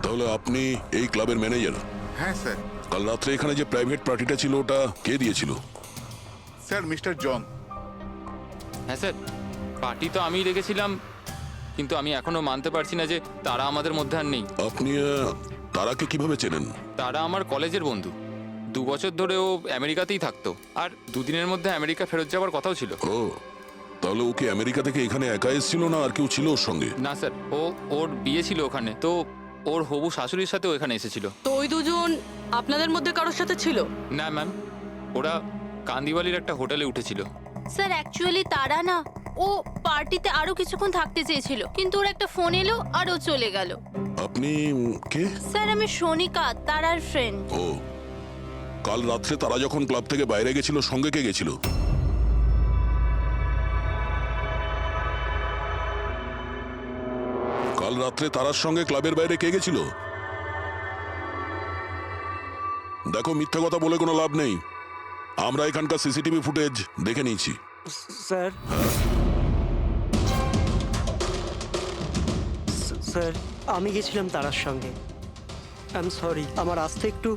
তাহলে আপনি এই ক্লাবের ম্যানেজার? হ্যাঁ স্যার। কাল রাত্রে এখানে যে প্রাইভেট পার্টিটা ছিল ওটা কে দিয়েছিল? Sir mister John. হ্যাঁ স্যার, পার্টি তো আমিই রেখেছিলাম, কিন্তু আমি এখনো মানতে পারছি না যে তারা আমাদের মধ্যে আর নেই। আপনি তারাকে কিভাবে চেনেন? তারা আমার কলেজের বন্ধু। 2 বছর ধরে ও আমেরিকাতেই থাকতো, আর 2 দিনের মধ্যে আমেরিকা ফেরত যাওয়ার কথাও ছিল। ও, তাহলে ওকে আমেরিকা থেকে এখানে একা এসেছিল না আর কেউ ছিল ওর সঙ্গে? না স্যার, ওর বিয়ে ছিল ওখানে, তো ওর হবু শাশুড়ির সাথেও এখানে এসেছিল। তো ওই দুজন আপনাদের মধ্যে কারোর সাথে ছিল? না ম্যাম, ওরা কান্দিওয়ালির একটা হোটেলে উঠেছিল। স্যার অ্যাকচুয়ালি তারা না, ও পার্টিতে আরো কিছুক্ষণ থাকতে চেয়েছিল, কিন্তু ওর একটা ফোন এলো আর ও চলে গেল। আপনি কে? স্যার আমি সোনিকা, তারার ফ্রেন্ড। ও, কাল রাত্রে তারা যখন ক্লাব থেকে বাইরে গেছিল সঙ্গে কে গেছিল? কাল রাত্রে তারার সঙ্গে ক্লাবের বাইরে কে গেছিল? দেখো, মিথ্যা কথা বলে কোনো লাভ নেই। আমরা এখানকার সিসিটিভি ফুটেজ দেখে নিয়েছি। স্যার, স্যার আমি গেছিলাম তারার সঙ্গে। আই এম সরি, আমার আসতে একটু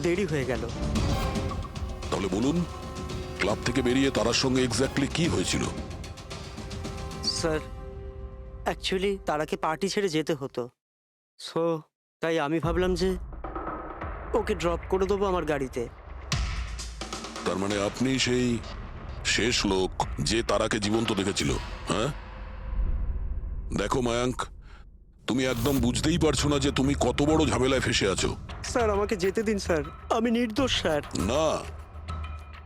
দেরি হয়ে গেল। তাহলে বলুন, ক্লাব থেকে বেরিয়ে তারার সঙ্গে এক্স্যাক্টলি কি হয়েছিল? স্যার অ্যাকচুয়ালি তারাকে পার্টি ছেড়ে যেতে হতো, সো তাই আমি ভাবলাম যে ওকে ড্রপ করে দেবো আমার গাড়িতে। তার মানে আপনি সেই শেষ লোক যে তারাকে জীবন্ত দেখেছিল? হ্যাঁ, দেখো মায়াঙ্ক, তুমি একদম বুঝতেই পারছো না যে তুমি কত বড় ঝামেলায় ফেসে আছো। স্যার আমাকে যেতে দিন স্যার, আমি নির্দোষ স্যার। না,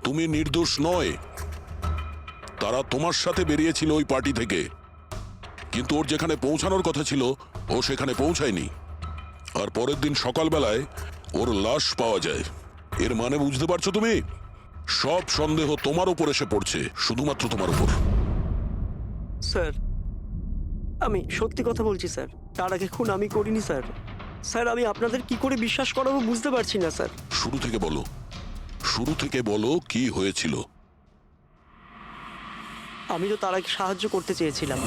তুমি নির্দোষ নয়। তারা তোমার সাথে বেরিয়েছিল ওই পার্টি থেকে, কিন্তু ওর যেখানে পৌঁছানোর কথা ছিল ও সেখানে পৌঁছায়নি। আর পরের দিন সকালবেলায় ওর লাশ পাওয়া যায়। এর মানে বুঝতে পারছো তুমি? সব সন্দেহ তোমার উপর এসে পড়ছে, শুধুমাত্র তোমার উপর। স্যার আমি সত্যি কথা বলছি স্যার, তার আগে খুন আমি করিনি স্যার। স্যার আমি আপনাদের কি করে বিশ্বাস করাবো বুঝতে পারছি না স্যার। শুরু থেকে বলো, শুরু থেকে বলো কি হয়েছিল। আমি তো তারাকে সাহায্য করতে চেয়েছিলাম।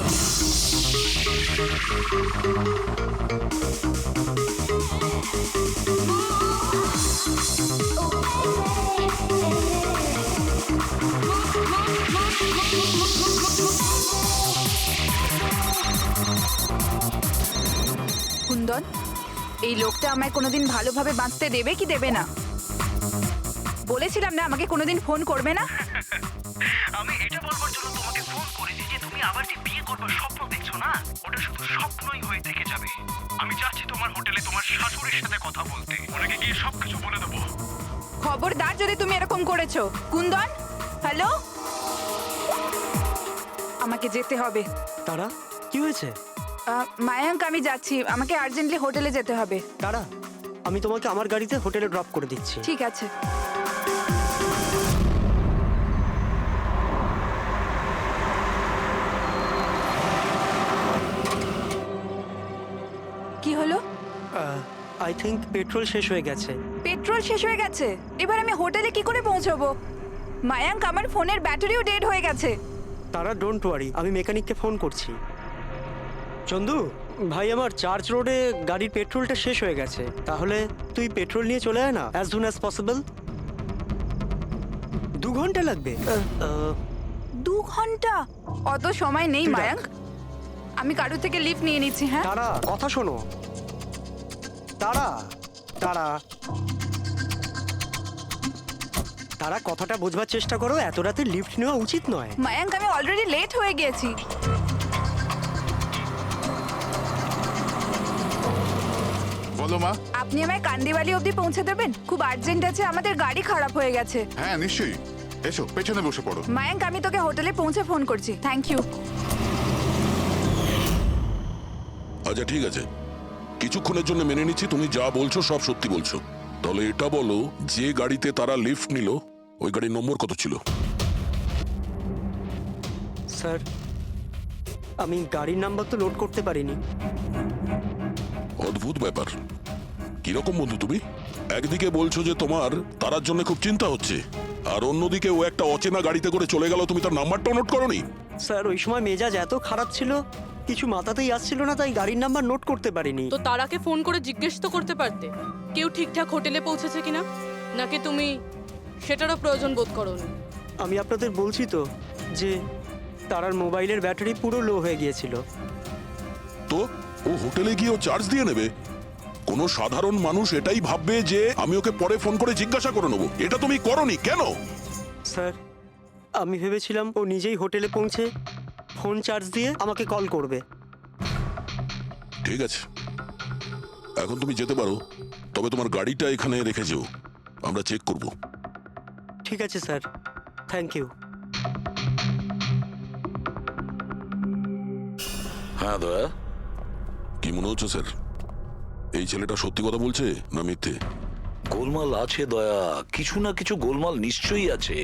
কুন্দন, এই লোকটা আমায় কোনোদিন ভালোভাবে বাঁচতে দেবে কি দেবে না? বলেছিলাম না আমাকে কোনোদিন ফোন করবে না। আমি এটা বলবার জন্য তোমাকে ফোন করেছি যে তুমি আবার যে বিয়ে করবার স্বপ্ন দেখছো না, ওটা শুধু স্বপ্নই হয়ে থেকে যাবে। আমি যাচ্ছি তোমার হোটেলে তোমার শাশুড়ির সাথে কথা বলতে, ওনাকে গিয়ে সবকিছু বলে দেবো। খবরদার যদি তুমি এরকম করেছো। কুন্দন, হ্যালো, আমাকে যেতে হবে। তারা কি হয়েছে? মায়াঙ্ক আমি যাচ্ছি, আমাকে আর্জেন্টলি হোটেলে যেতে হবে। তারা, আমি তোমাকে আমার গাড়িতে হোটেলে ড্রপ করে দিচ্ছি। ঠিক আছে। কি হলো? আই থিঙ্ক পেট্রোল শেষ হয়ে গেছে। পেট্রোল শেষ হয়ে গেছে? এবার আমি হোটেলে কি করে পৌঁছবো? মায়াঙ্ক আমার ফোনের ব্যাটারিও ডেড হয়ে গেছে। তারা ডোন্ট ওয়ারি, আমি মেকানিককে ফোন করছি। চন্দু ভাই, আমার চার্চ রোডে গাড়ির পেট্রোলটা শেষ হয়ে গেছে, তাহলে তুই পেট্রোল নিয়ে চলে আয় না অ্যাজ সুন অ্যাজ পসিবল। 2 ঘন্টা লাগবে। 2 ঘন্টা? অত সময় নেই তুই রাখ। মায়াঙ্ক, আমি কারোর থেকে লিফট নিয়ে নিচ্ছি। হ্যাঁ তারা, কথা শোনো। তারা তারা তারা কথাটা বোঝবার চেষ্টা করো, এত রাতে লিফট নেওয়া উচিত নয়। মায়াঙ্ক, আমি অলরেডি লেট হয়ে গেছি। বলো মা। আপনি আমায় কান্দিওয়ালি অবধি পৌঁছে দেবেন? খুব আর্জেন্ট আছে, আমাদের গাড়ি খারাপ হয়ে গেছে। হ্যাঁ নিশ্চয়ই, এসো পেছনে বসে পড়ো। মায়াঙ্ক, আমি তোকে হোটেলে পৌঁছে ফোন করছি। Thank you. আচ্ছা ঠিক আছে, কিছুক্ষণের জন্য মেনে নিচ্ছি তুমি যা বলছো সব সত্যি বলছো। তাহলে এটা বলো, যে গাড়িতে তারা লিফট নিল ওই গাড়ির নম্বর কত ছিল? স্যার আমি গাড়ির নাম্বার তো লোড করতে পারিনি। অদ্ভুত ব্যাপার। কিরকম বন্ধু তুমি? একদিকে বলছো যে তোমার তারার জন্য খুব চিন্তা হচ্ছে, আর অন্যদিকে ও একটা অচেনা গাড়িতে করে চলে গেল, তুমি তার নাম্বারটাও নোট করোনি? স্যার ওই সময় মেজাজ এত খারাপ ছিল কিছু মাথাতেই আসছিল না, তাই গাড়ির নাম্বার নোট করতে পারিনি। তো তারাকে ফোন করে জিজ্ঞেস তো করতে পারতে কেউ ঠিকঠাক হোটেলে পৌঁছেছে কিনা, নাকি তুমি সেটারও প্রয়োজন বোধ করোনি? আমি আপনাদের বলছি তো যে তারার মোবাইলের ব্যাটারি পুরো লো হয়ে গিয়েছিল। তো ও হোটেলে গিয়ে ও চার্জ দিয়ে নেবে? কোনো সাধারণ মানুষ এটাই ভাববে যে আমি ওকে পরে ফোন করে জিজ্ঞাসা করে নেবো। এটা তুমি করনি কেন? স্যার, আমি ভেবেছিলাম ও নিজেই হোটেলে পৌঁছে ফোন চার্জ দিয়ে আমাকে কল করবে। ঠিক আছে, এখন তুমি যেতে পারো, তবে তোমার গাড়িটা এখানে রেখে যেও, আমরা চেক করব। ঠিক আছে স্যার, থ্যাংক ইউ। হ্যাঁ দয়া, কি মনে হচ্ছে স্যার, এই ছেলেটা সত্যি কথা বলছে না মিথ্যে? গোলমাল আছে দয়া, কিছু না কিছু গোলমাল নিশ্চয়ই আছে।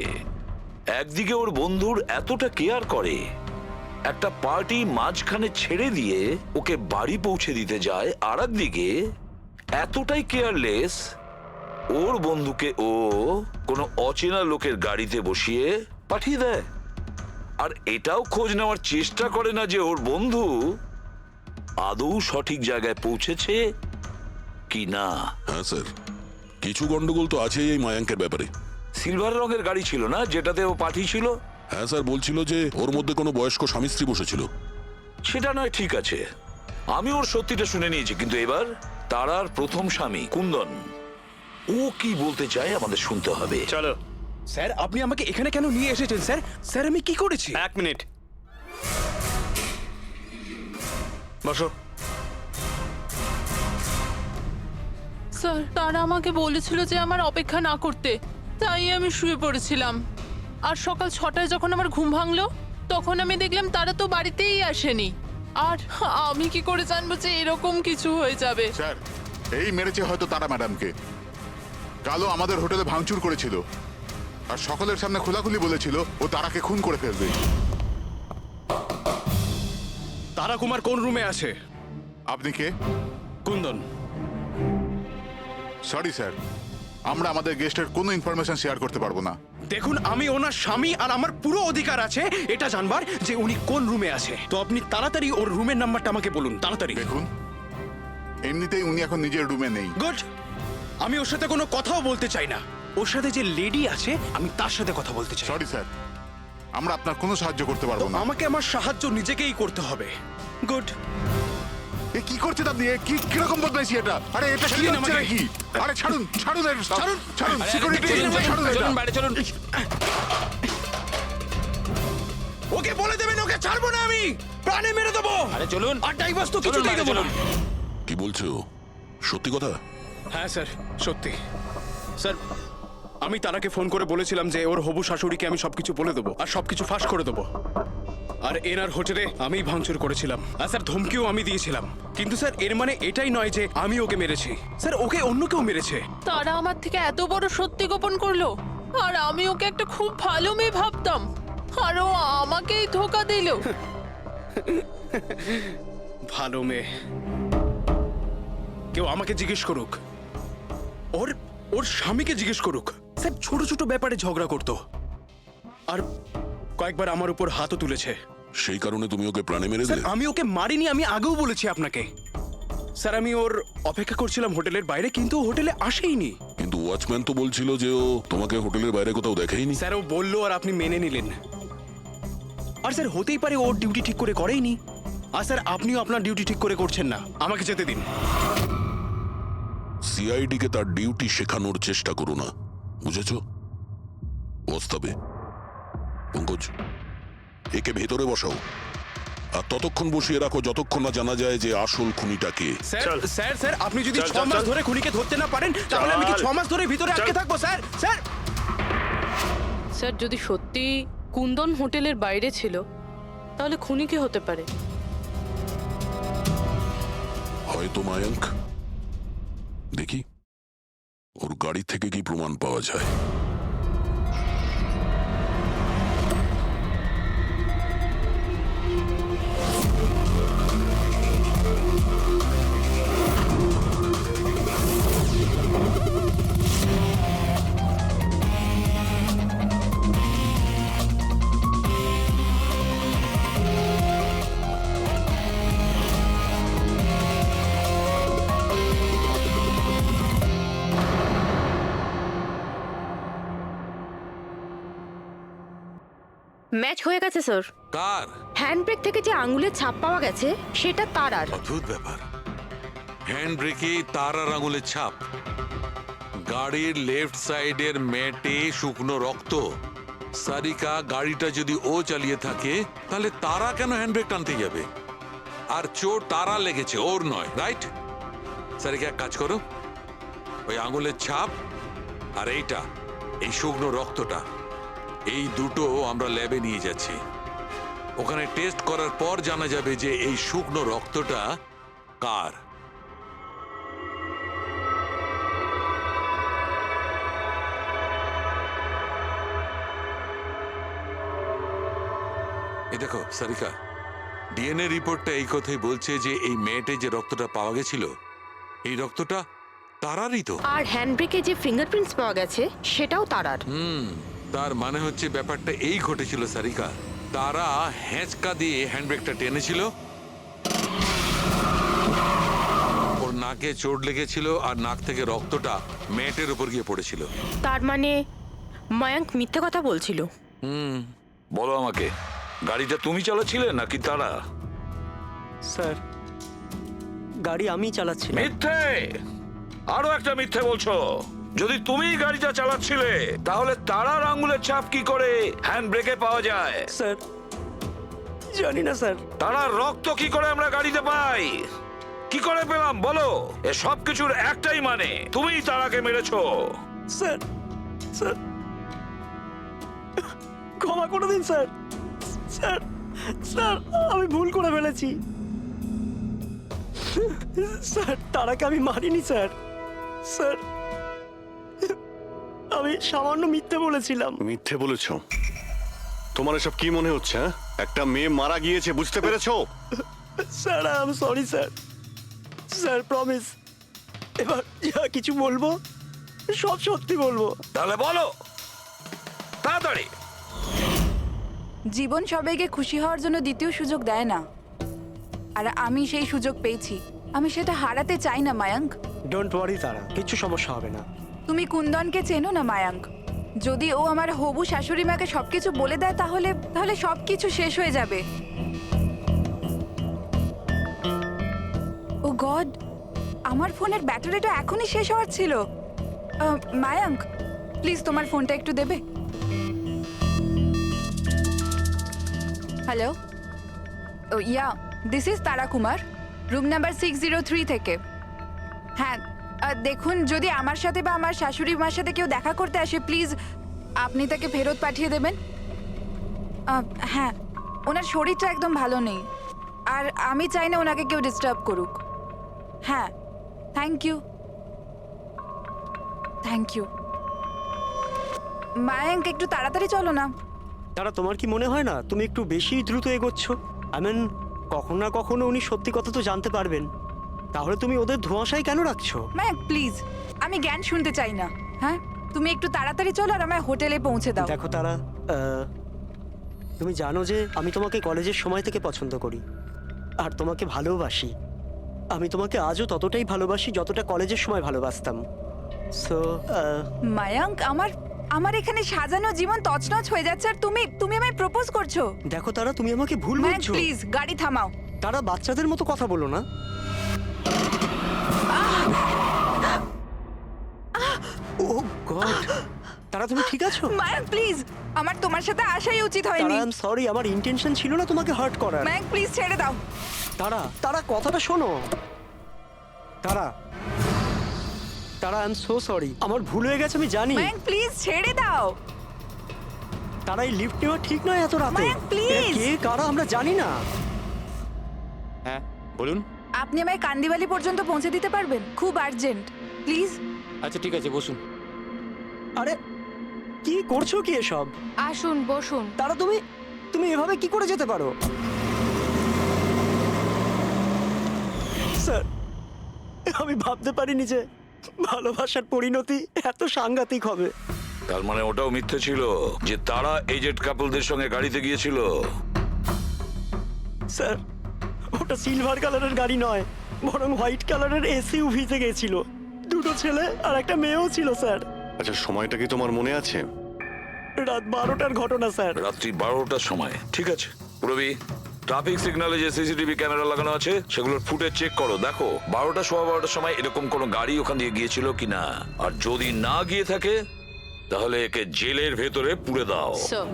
একদিকে ওর বন্ধুর এতটা কেয়ার করে, একটা পার্টি মাঝখানে ছেড়ে দিয়ে ওকে বাড়ি পৌঁছে দিতে যায়, আর একদিকে এতটাই কেয়ারলেস ওর বন্ধুকে ও কোনো অচেনা লোকের গাড়িতে বসিয়ে পাঠিয়ে দেয়। আর এটাও খোঁজ নেওয়ার চেষ্টা করে না যে ওর বন্ধু আদৌ সঠিক জায়গায় পৌঁছেছে কি না। হ্যাঁ স্যার, কিছু গন্ডগোল তো আছেই এই মায়াঙ্কের ব্যাপারে। সিলভার রঙের গাড়ি ছিল না যেটাতে ও পাঠিয়েছিল? হ্যাঁ স্যার, বলছিল যে ওর মধ্যে কোনো বয়স্ক স্বামী স্ত্রী বসেছিল। সেটা নয়, ঠিক আছে, আমি ওর সত্যিটা শুনে নিয়েছি, কিন্তু এবার তারার প্রথম স্বামী কুন্দন, ও কি বলতে চায় আমাদের শুনতে হবে। চলো স্যার, আপনি আমাকে এখানে কেন নিয়ে এসেছেন স্যার? স্যার আমি কি করেছি? এক মিনিট বসো। স্যার, তারা আমাকে বলেছিল যে আমার অপেক্ষা না করতে, তাই আমি শুয়ে পড়েছিলাম। আর সকাল 6টায় যখন আমার ঘুম ভাঙলো, তখন আমি দেখলাম তারা তো বাড়িতেই আসেনি। আর আমি কি করে জানবো যে এরকম কিছু হয়ে যাবে? স্যার, এই মেরেছে হয়তো তারা ম্যাডামকে। কালো আমাদের হোটেলে ভাঙচুর করেছিল আর সকলের সামনে খোলাখুলি বলেছিল ও তারাকে খুন করে ফেলবে। তারা কুমার কোন রুমে আছে? আপনি কে? কুন্দন। সরি স্যার, আমরা আমাদের গেস্টের কোনো ইনফরমেশন শেয়ার করতে পারবো না। দেখুন, আমি ওনার স্বামী আর আমার পুরো অধিকার আছে এটা জানবার যে উনি কোন রুমে আছে। তো আপনি তাড়াতাড়ি ওর রুমের নাম্বারটা আমাকে বলুন, তাড়াতাড়ি। দেখুন, এমনিতেই উনি এখন নিজের রুমে নেই। গুড, আমি ওর সাথে কোনো কথাও বলতে চাই না। ওর সাথে যে লেডি আছে আমি তার সাথে কথা বলতে চাই। সরি স্যার, আমরা আপনার কোনো সাহায্য করতে তো পারবো না। আমাকে আমার সাহায্য নিজেকেই করতে হবে। গুড। এ কি করছেন আপনি? এ কি কিরকম বদমাইশি এটা? আরে এটা কি ছাড়ুন হচ্ছে আমাকে। নাকি? আরে ছাড়ুন, ছাড়ুন, ছাড়ুন, ছাড়ুন, আরে, সিকিউরিটি ছাড়ুন এটা। চলুন বাইরে চলুন। ওকে বলে দেবেন ওকে ছাড়বো না, আমি প্রাণে মেরে দেবো। আরে চলুন। আর ডাইভার্স তো চলুন কিছুতেই বাইরে দেবো না। চলুন। কি বলছো, সত্যি কথা? হ্যাঁ স্যার, সত্যি। স্যার, আমি তারাকে ফোন করে বলেছিলাম যে ওর হবু শাশুড়িকে আমি সবকিছু বলে দেবো আর সবকিছু ফাঁস করে দেবো। আর এনার হোটেলে আমি ভাঙচুর করেছিলাম আর স্যার ধমকিও আমি দিয়েছিলাম। কিন্তু স্যার এর মানে এটাই নয় যে আমি ওকে মেরেছি। স্যার ওকে অন্য কেউ মেরেছে। তারা আমার থেকে এত বড় সত্যি গোপন করলো, আর আমি ওকে একটা খুব ভালো মেয়ে ভাবতাম, আর ও আমাকেই ধোকা দিল। ভালো মেয়ে? কেউ আমাকে জিজ্ঞেস করুক, ওর ওর স্বামীকে জিজ্ঞেস করুক। স্যার ছোট ছোট ব্যাপারে ঝগড়া করতো আর কয়েকবার আমার উপর হাতও তুলেছে। সেই কারণে তুমি ওকে প্রাণে মেরে স্যার দিলে? আমি ওকে মারিনি, আমি আগেও বলেছি আপনাকে। স্যার আমি ওর অপেক্ষা করছিলাম হোটেলের বাইরে, কিন্তু ও হোটেলে আসেইনি। কিন্তু ওয়াচম্যান তো বলছিল যে ও তোমাকে হোটেলের বাইরে কোথাও দেখেইনি। স্যার ও বললো আর আপনি মেনে নিলেন। আর স্যার হতেই পারে ওর ডিউটি ঠিক করে করেইনি। আর স্যার আপনিও আপনার ডিউটি ঠিক করে করছেন না। আমাকে যেতে দিন। সিআইডি কে তার ডিউটি শেখানোর চেষ্টা করো না, বুঝেছো? বস্তাবে। পঙ্কজ, একে ভেতরে বসাও আর ততক্ষণ বসিয়ে রাখো যতক্ষণ না জানা যায় যে আসল খুনিটা কে। স্যার স্যার স্যার আপনি যদি 6 মাস ধরে খুনিকে ধরতে না পারেন, তাহলে আমি কি 6 মাস ধরে ভিতরে আটকে থাকবো? স্যার স্যার স্যার, যদি সত্যি কুন্দন হোটেলের বাইরে ছিল, তাহলে খুনি কে হতে পারে? হয়তো মায়াঙ্ক। দেখি ওর গাড়ি থেকে কি প্রমাণ পাওয়া যায়। ম্যাচ হয়ে গেছে স্যার। কার? হ্যান্ডব্রেক থেকে যে আঙুলের ছাপ পাওয়া গেছে সেটা তারার। অদ্ভুত ব্যাপার, হ্যান্ড ব্রেকে তার আর আঙুলের ছাপ। গাড়ির লেফট সাইডের ম্যাটে শুকনো রক্ত। সারিকা গাড়িটা যদি ও চালিয়ে থাকে তাহলে তারা কেন হ্যান্ডব্রেক টানতে যাবে? আর চোট তারা লেগেছে, ওর নয়, রাইট? সারিকা এক কাজ করো, ওই আঙুলের ছাপ আর এইটা, এই শুকনো রক্তটা, এই দুটো আমরা ল্যাবে নিয়ে যাচ্ছি। ওখানে টেস্ট করার পর জানা যাবে যে এই শুকনো রক্তটা কার। এই দেখো সারিকা, ডিএনএ রিপোর্টটা এই কথাই বলছে যে এই মেয়েটে যে রক্তটা পাওয়া গেছিল, এই রক্তটা তারারই তো। আর হ্যান্ডব্রেকে যে ফিঙ্গারপ্রিন্টস পাওয়া গেছে সেটাও তারার। তার মানে হচ্ছে ব্যাপারটা এই ঘটেছিল সারিকা, তারা হ্যাঁচকা দিয়ে হ্যান্ডব্রেকটা টেনেছিল, ওর নাকে চোট লেগেছিল আর নাক থেকে রক্তটা ম্যাটের উপর গিয়ে পড়েছিল। তার মানে মায়াঙ্ক মিথ্যে কথা বলছিল। বলো আমাকে, গাড়িটা তুমি চালাচ্ছিলে নাকি তারা? স্যার, গাড়ি আমি চালাচ্ছিলাম। মিথ্যে, আরো একটা মিথ্যে বলছো। যদি তুমি গাড়িটা চালাচ্ছিলে তাহলে তারার আঙুলের ছাপ কি করে হ্যান্ড ব্রেকে পাওয়া যায়? স্যার, জানি না স্যার। তারার রক্ত কি করে আমরা গাড়িতে পাই? কি করে পেলাম বলো? এ সব কিছুর একটাই মানে, তুমিই তারাকে মেরেছো। স্যার, স্যার, ক্ষমা করে দিন স্যার। স্যার, স্যার, আমি ভুল করে ফেলেছি। স্যার, তারাকে আমি মারিনি স্যার। স্যার, আমি সামান্য মিথ্যে বলেছিলাম। মিথ্যে বলেছো? তোমার এসব কি মনে হচ্ছে? একটা মেয়ে মারা গিয়েছে, বুঝতে পেরেছো? Sir, I am sorry sir. Sir, promise, এবার যা কিছু বলবো সব সত্যি বলবো। তাহলে বলো তাড়াতাড়ি। জীবন সবাইকে খুশি হওয়ার জন্য দ্বিতীয় সুযোগ দেয় না, আর আমি সেই সুযোগ পেয়েছি। আমি সেটা হারাতে চাই না মায়াঙ্ক। ডোন্ট ওয়ারি তারা, কিছু সমস্যা হবে না। তুমি কুন্দনকে চেনো না মায়াঙ্ক? যদি ও আমার হবু শাশুড়ি মাকে সবকিছু বলে দেয় তাহলে তাহলে সবকিছু শেষ হয়ে যাবে। ও গড, আমার ফোনের ব্যাটারিটা এখনই শেষ হওয়ার ছিল। মায়াঙ্ক, প্লিজ তোমার ফোনটা একটু দেবে? Hello, oh yeah, this is Tara Kumar, room number 603 থেকে। হ্যাঁ, দেখুন, যদি আমার সাথে বা আমার শাশুড়ি মার সাথে কেউ দেখা করতে আসে, প্লিজ আপনি তাকে ফেরত পাঠিয়ে দেবেন। হ্যাঁ, ওনার শরীরটা একদম ভালো নেই, আর আমি চাই না ওনাকে কেউ ডিস্টার্ব করুক। হ্যাঁ, thank you, thank you. Mayank, একটু তাড়াতাড়ি চলো না। তারা, তোমার কি মনে হয় না তুমি একটু বেশি দ্রুত এগোচ্ছ? আই মিন, কখনো না কখনো উনি সত্যি কথা তো জানতে পারবেন, তাহলে তুমি ওদের ধোঁয়াশায় কেন রাখছো? মায়াঙ্ক প্লিজ, আমি জ্ঞান শুনতে চাই না। হ্যাঁ, তুমি একটু তাড়াতাড়ি চলো আর আমায় হোটেলে পৌঁছে দাও। দেখো তারা, তুমি জানো যে আমি তোমাকে কলেজের সময় থেকে পছন্দ করি আর তোমাকে ভালোবাসি। আমি তোমাকে আজও ততটাই ভালোবাসি যতটা কলেজের সময় ভালোবাসতাম। সো মায়াঙ্ক, আমার এখানে সাজানো জীবন তছনছ হয়ে যাচ্ছে আর তুমি আমায় প্রপোজ করছো। দেখো তারা, তুমি আমাকে ভুল বুঝছো। প্লিজ গাড়ি থামাও। তারা, বাচ্চাদের মতো কথা বলো না। ও গড, তারা তুমি ঠিক আছো? মায়াঙ্ক প্লিজ, আমার তোমার সাথে আসাই উচিত হয়নি। আই এম সরি, আমার ইন্টেনশন ছিল না তোমাকে হার্ট করার। মায়াঙ্ক প্লিজ ছেড়ে দাও। তারা কথাটা শোনো। তারা, আই এম সো সরি, আমার ভুল হয়ে গেছে, আমি জানি। মায়াঙ্ক প্লিজ ছেড়ে দাও। তারা, এই লিফট নেওয়া ঠিক নয় এত রাতে। মায়াঙ্ক প্লিজ। কে কারা আমরা জানি না। হ্যাঁ বলুন। আপনি আমায় কান্দিবালি পর্যন্ত পৌঁছে দিতে পারবেন? খুব আর্জেন্ট, প্লিজ। আচ্ছা ঠিক আছে, বসুন। আরে কি করছো কি এসব? আসুন বসুন। তারা, তুমি এভাবে কি করে যেতে পারো? স্যার, আমি ভাবতে পারিনি যে ভালোবাসার পরিণতি এত সাংঘাতিক হবে। তার মানে ওটাও মিথ্যে ছিল যে তারা এজেড কাপলদের সঙ্গে গাড়িতে গিয়েছিল? স্যার, ওটা সিলভার কালারের গাড়ি নয়, বরং হোয়াইট কালারের এসইউভিতে গেছিল। দুটো ছেলে আর একটা মেয়েও ছিল স্যার। আচ্ছা, সময়টা কি তোমার মনে আছে? রাত 12টার ঘটনা স্যার। রাত্রি 12টার সময়, ঠিক আছে। রবি, ট্রাফিক সিগন্যালে যে সিসিটিভি ক্যামেরা লাগানো আছে সেগুলোর ফুটেজ চেক করো, দেখো 12টা সোয়া 12টার সময় এরকম কোনো গাড়ি ওখান দিয়ে গিয়েছিল কিনা। আর যদি না গিয়ে থাকে তাহলে একে জেলের ভেতরে পুরে দাও। স্যার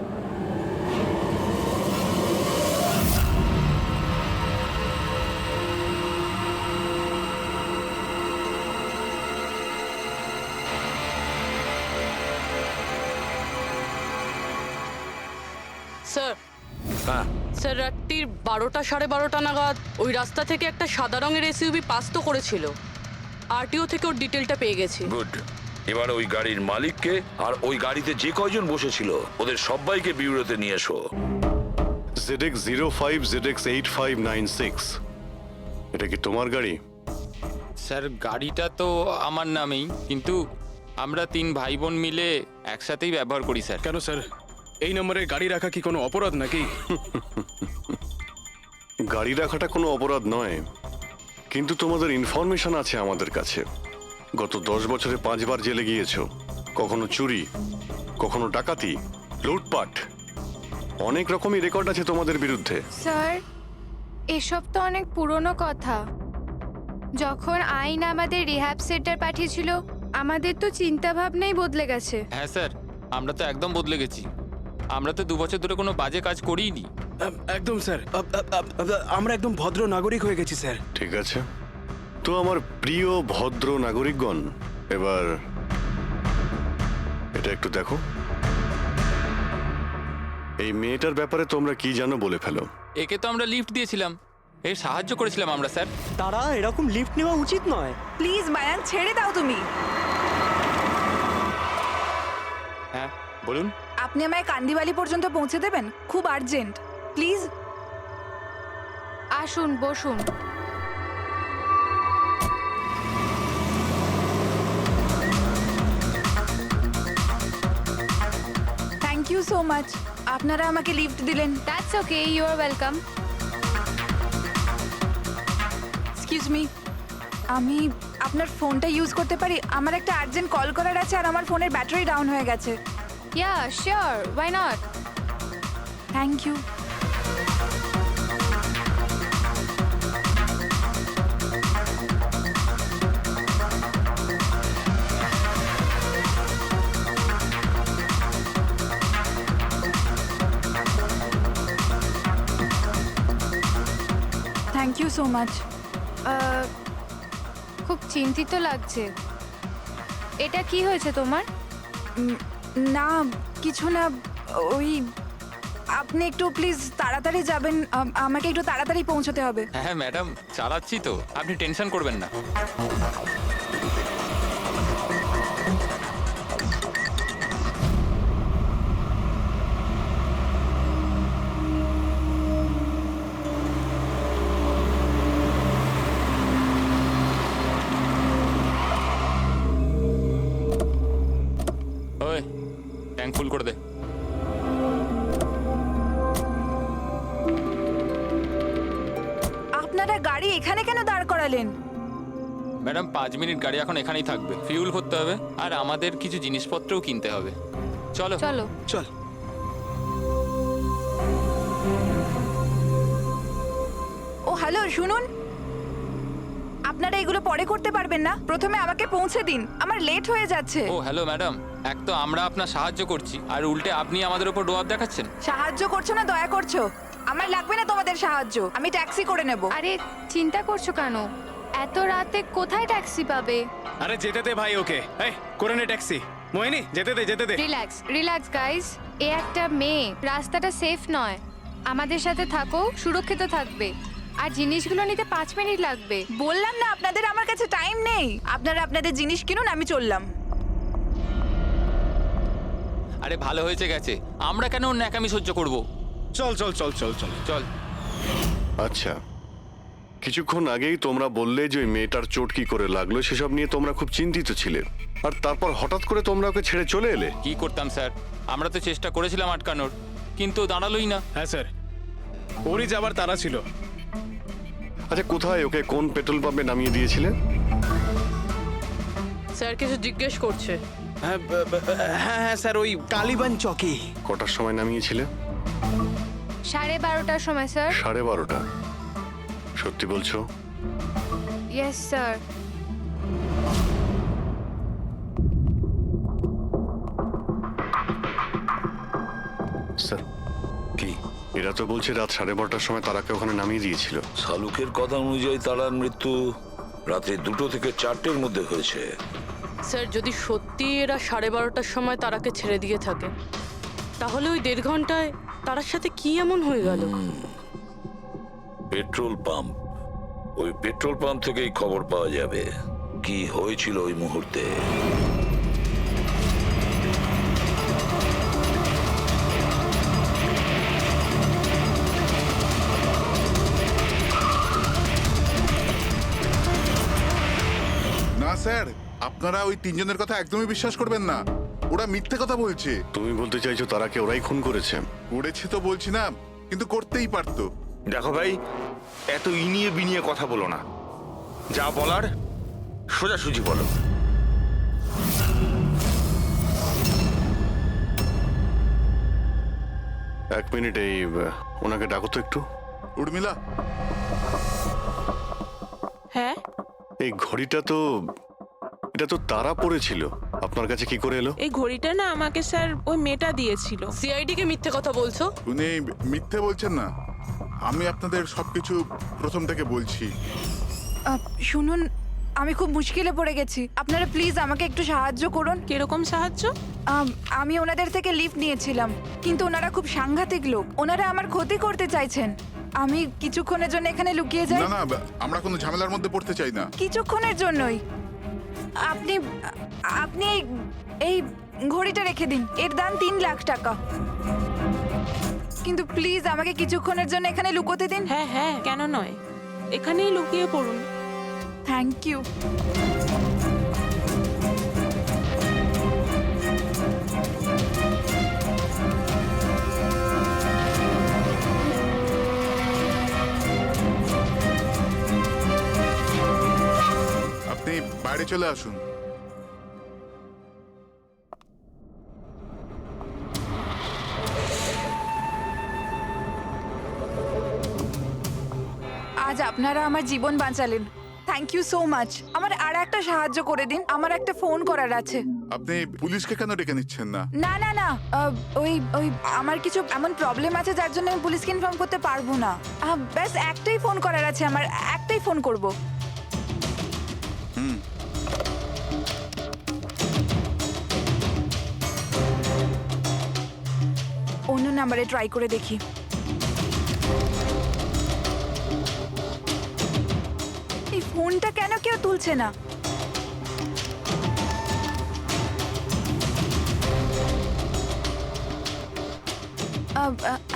স্যার হ্যাঁ, স্যার রাত্রির 12টা সাড়ে 12টা নাগাদ ওই রাস্তা থেকে একটা সাদা রঙের এসইউভি পাস তো করেছিল। আরটিও থেকে ওর ডিটেলটা পেয়ে গেছি। গুড। এবার ওই গাড়ির মালিককে আর ওই গাড়িতে যে কয়জন বসেছিল ওদের সবাইকে বিউরোতে নিয়ে এসো। ZX05 ZX8596, এটা কি তোমার গাড়ি? স্যার গাড়িটা তো আমার নামেই, কিন্তু আমরা 3 ভাই বোন মিলে একসাথেই ব্যবহার করি স্যার। কেন স্যার, এই নম্বরে গাড়ি রাখা কি কোনো অপরাধ নাকি? গাড়ি রাখাটা কোনো অপরাধ নয়, কিন্তু তোমাদের ইনফরমেশন আছে আমাদের কাছে। গত 10 বছরে 5 বার জেলে গিয়েছো। কখনো চুরি, কখনো ডাকাতি, লুটপাট, অনেক রকমই রেকর্ড আছে তোমাদের বিরুদ্ধে। স্যার এসব তো অনেক পুরনো কথা। যখন আইন আমাদের রিহ্যাব সেন্টার পাঠিয়েছিল আমাদের তো চিন্তা ভাবনাই বদলে গেছে। হ্যাঁ স্যার, আমরা তো একদম বদলে গেছি। আমরা তো 2 বছর ধরে কোনো বাজে কাজ করিনি। একদম স্যার, আমরা একদম ভদ্র নাগরিক হয়ে গেছি স্যার। ঠিক আছে, তো আমার প্রিয় ভদ্র নাগরিকগণ, এবার এটা একটু দেখো। এই মেয়েটার ব্যাপারে তোমরা কি জানো বলে ফেলো। একে তো আমরা লিফট দিয়েছিলাম, এর সাহায্য করেছিলাম আমরা স্যার। তারা এরকম লিফট নেওয়া উচিত নয়। প্লিজ বায়ান ছেড়ে দাও তুমি। হ্যাঁ বলুন। আপনি আমায় কান্দিবালি পর্যন্ত পৌঁছে দেবেন? খুব আর্জেন্ট, প্লিজ। আসুন, বসুন। Thank you so much. আপনারা আমাকে লিফট দিলেন। That's okay, you are welcome. Excuse me, আমি আপনার ফোনটা ইউজ করতে পারি? আমার একটা আর্জেন্ট কল করার আছে আর আমার ফোনের ব্যাটারি ডাউন হয়ে গেছে। Yeah sure, why not. Thank you. Thank you so much. খুব চিন্তিত লাগছে। এটা কি হয়েছে তোমার? না কিছু না, ওই আপনি একটু প্লিজ তাড়াতাড়ি যাবেন, আমাকে একটু তাড়াতাড়ি পৌঁছতে হবে। হ্যাঁ ম্যাডাম, চালাচ্ছি তো, আপনি টেনশন করবেন না। ওই ট্যাঙ্ক ফুল করে দে। আপনারা গাড়ি এখানে কেন দাঁড় করালেন? ম্যাডাম 5 মিনিট গাড়ি এখন এখানেই থাকবে, ফিউল ভরতে হবে আর আমাদের কিছু জিনিসপত্রও কিনতে হবে। চলো চলো চল। ও হ্যালো, শুনুন, আপনারা এগুলো পরে করতে পারবেন না? প্রথমে আমাকে পৌঁছে দিন, আমার লেট হয়ে যাচ্ছে। ও হ্যালো ম্যাডাম, এক তো আমরা আপনার সাহায্য করছি আর উল্টে আপনি আমাদের উপর ডোয়াব দেখাচ্ছেন। সাহায্য করছো না দয়া করছো? আমার লাগবে না তোমাদের সাহায্য, আমি ট্যাক্সি করে নেব। আরে চিন্তা করছো কেন? এত রাতে কোথায় ট্যাক্সি পাবে? আরে যেতে দে ভাই ওকে। এই করে নে ট্যাক্সি। মোহিনী যেতে দে, যেতে দে। রিল্যাক্স রিল্যাক্স গাইস, এ একটা মেয়ে, রাস্তাটা সেফ নয়। আমাদের সাথে থাকো, সুরক্ষিত থাকবে। আর জিনিসগুলো নিতে 5 মিনিট লাগবে। বললাম না আপনাদের আমার কাছে টাইম নেই। আপনারা আপনাদের জিনিস কিনুন, আমি চললাম। আরে ভালো হয়েছে গেছে, আমরা কেন ওর ন্যাকামি সহ্য করব? চল চল চল চল চল চল। আচ্ছা, কিছুক্ষণ আগেই তোমরা বললে যে ওই মেয়েটার চোট কি করে লাগলো সেসব নিয়ে তোমরা খুব চিন্তিত ছিলে, আর তারপর হঠাৎ করে তোমরা ওকে ছেড়ে চলে এলে। কি করতাম স্যার, আমরা তো চেষ্টা করেছিলাম আটকানোর, কিন্তু দাঁড়ালোই না। হ্যাঁ স্যার, ওরই যাবার তারা ছিল। আচ্ছা, কোথায় ওকে কোন পেট্রোল পাম্পে নামিয়ে দিয়েছিলে? স্যার কিছু জিজ্ঞেস করছে। হ্যাঁ হ্যাঁ স্যার, ওই কালীবান চকে। কটার সময় নামিয়েছিলে? 12:30টার সময় স্যার। 12:30টা? সত্যি বলছো? Yes sir. স্যার কি এরা তো বলছে রাত 12:30টার সময় তারাকে ওখানে নামিয়ে দিয়েছিল। শালুকের কথা অনুযায়ী তারার মৃত্যু রাতে 2টো থেকে 4টের মধ্যে হয়েছে। স্যার যদি সত্যি এরা 12:30টার সময় তারাকে ছেড়ে দিয়ে থাকে, তাহলে ওই 1.5 ঘন্টায় তারার সাথে কি এমন হয়ে গেল? পেট্রোল পাম্প, ওই পেট্রোল পাম্প থেকেই খবর পাওয়া যাবে কি হয়েছিল ওই মুহূর্তে। না স্যার, আপনারা ওই 3 জনের কথা একদমই বিশ্বাস করবেন না। ওরা মিথ্যে কথা বলছে। তুমি বলতে চাইছো তারাকে ওরাই খুন করেছে? করেছে তো বলছি না, কিন্তু করতেই পারতো। দেখো ভাই, এত ইনিয়ে বিনিয়ে কথা বলো না, যা বলার সোজাসুজি বলো। এক মিনিট, এই ওনাকে ডাকো তো একটু। উর্মিলা, হ্যাঁ এই ঘড়িটা তো, এটা তো তারা পড়েছিল, আপনার কাছে কি করে এলো? এই ঘড়িটা না আমাকে স্যার ওই মেয়েটা দিয়েছিল। সিআইডি কে মিথ্যে কথা বলছো? উনি মিথ্যে বলছেন না। আমি আপনাদের সবকিছু প্রথম থেকে বলছি। শুনুন, আমি খুব মুশকিলে পড়ে গেছি, আপনারা প্লিজ আমাকে একটু সাহায্য করুন। কিরকম সাহায্য? আমি ওনাদের থেকে লিফট নিয়েছিলাম, কিন্তু ওনারা খুব সাংঘাতিক লোক, ওনারা আমার ক্ষতি করতে চাইছেন। আমি কিছুক্ষণের জন্য এখানে লুকিয়ে যাই। না না, আমরা কোনো ঝামেলার মধ্যে পড়তে চাই না। কিছুক্ষণের জন্যই। আপনি আপনি এই ঘড়িটা রেখে দিন, এর দাম 3 লাখ টাকা। কিন্তু প্লিজ আমাকে কিছুক্ষণের জন্য এখানে লুকোতে দিন। হ্যাঁ হ্যাঁ, কেন নয়, এখানেই লুকিয়ে পড়ুন। Thank you. আপনি বাইরে চলে আসুন। আজ আপনারা আমার জীবন বাঁচালেন, থ্যাংক ইউ সো মাচ। আমার আর একটা সাহায্য করে দিন, আমার একটা ফোন করার আছে। আপনি পুলিশকে কেন ডেকে নিচ্ছেন না? না না না, ওই ওই আমার কিছু এমন প্রবলেম আছে যার জন্য আমি পুলিশকে ইনফর্ম করতে পারবো না। ব্যাস একটাই ফোন করার আছে আমার, একটাই ফোন করব। অন্য নাম্বারে ট্রাই করে দেখি। এই ফোনটা কেন কেউ তুলছে না?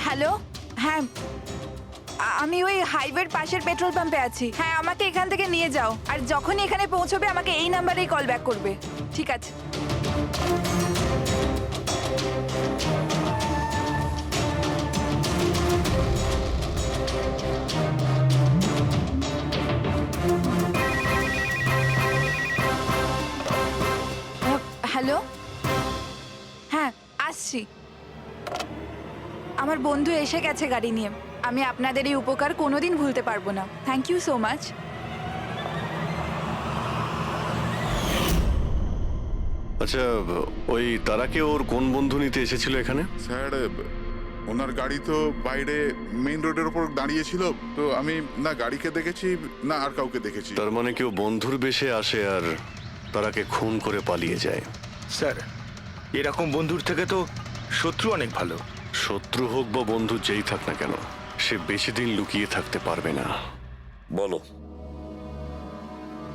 হ্যালো, হ্যাঁ আমি ওই হাইওয়ের পাশের পেট্রোল পাম্পে আছি। হ্যাঁ, আমাকে এখান থেকে নিয়ে যাও, আর যখনই এখানে পৌঁছবে আমাকে এই নাম্বারেই কল ব্যাক করবে। ঠিক আছে। হ্যালো, হ্যাঁ আসছি। আমার বন্ধু এসে গেছে গাড়ি নিয়ে। আমি আপনাদের এই উপকার কোনোদিন ভুলতে পারবো না। Thank you so much. আচ্ছা, ওই তারাকে ওর কোন বন্ধু নিতে এসেছিল এখানে? স্যার, ওনার গাড়ি তো বাইরে মেইন রোডের উপর দাঁড়িয়ে ছিল, তো আমি না গাড়িকে দেখেছি না আর কাউকে দেখেছি। তার মানে কেউ বন্ধুর বেশে আসে আর তারাকে খুন করে পালিয়ে যায়। স্যার, এরকম বন্ধুর থেকে তো শত্রু অনেক ভালো। শত্রু হোক বা বন্ধু যেই থাক না কেন, সে বেশি দিন লুকিয়ে থাকতে পারবে না। বলো,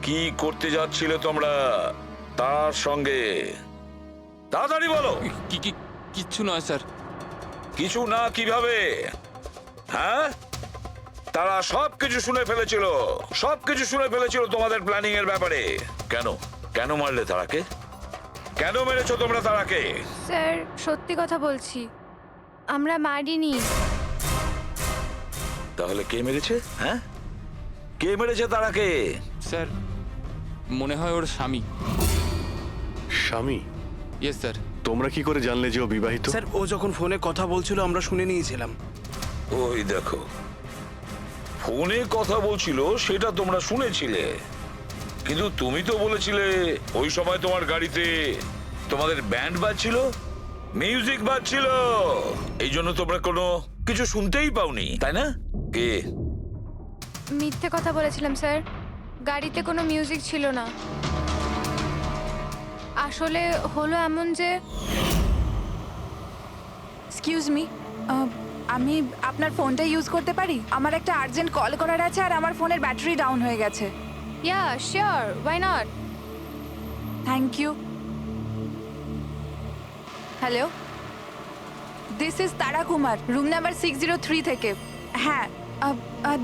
কি করতে যাচ্ছিলে তোমরা তার সঙ্গে? তাড়াতাড়ি বলো। কিচ্ছু নয় স্যার। কিছু না কিভাবে? হ্যাঁ, তারা সবকিছু শুনে ফেলেছিল, সবকিছু শুনে ফেলেছিল তোমাদের প্ল্যানিং এর ব্যাপারে। কেন কেন মারলে তারাকে? কেন মেরেছো তোমরা তারাকে? স্যার সত্যি কথা বলছি, আমরা মারিনি। তাহলে কে মেরেছে? হ্যাঁ, কে মেরেছে তারাকে? স্যার মনে হয় ওর স্বামী। স্বামী? Yes sir. তোমরা কি করে জানলে যে ও বিবাহিত? স্যার ও যখন ফোনে কথা বলছিল আমরা শুনে নিয়েছিলাম। ওই দেখো, ফোনে কথা বলছিল সেটা তোমরা শুনেছিলে, কিন্তু তুমি তো বলেছিলে ওই সময় তোমার গাড়িতে তোমাদের ব্যান্ড বাজছিল, মিউজিক বাজছিল, এই জন্য তোমরা কোনো কিছু শুনতেই পাওনি, তাই না? কে? মিথ্যে কথা বলেছিলাম স্যার, গাড়িতে কোনো মিউজিক ছিল না। আসলে হলো এমন যে এক্সকিউজ মি, আমি আপনার ফোনটা ইউজ করতে পারি? আমার একটা আর্জেন্ট কল করার আছে আর আমার ফোনের ব্যাটারি ডাউন হয়ে গেছে। Yeah sure, why not. Thank you. Hello, this is Tara Kumar, room number 603 থেকে। হ্যাঁ,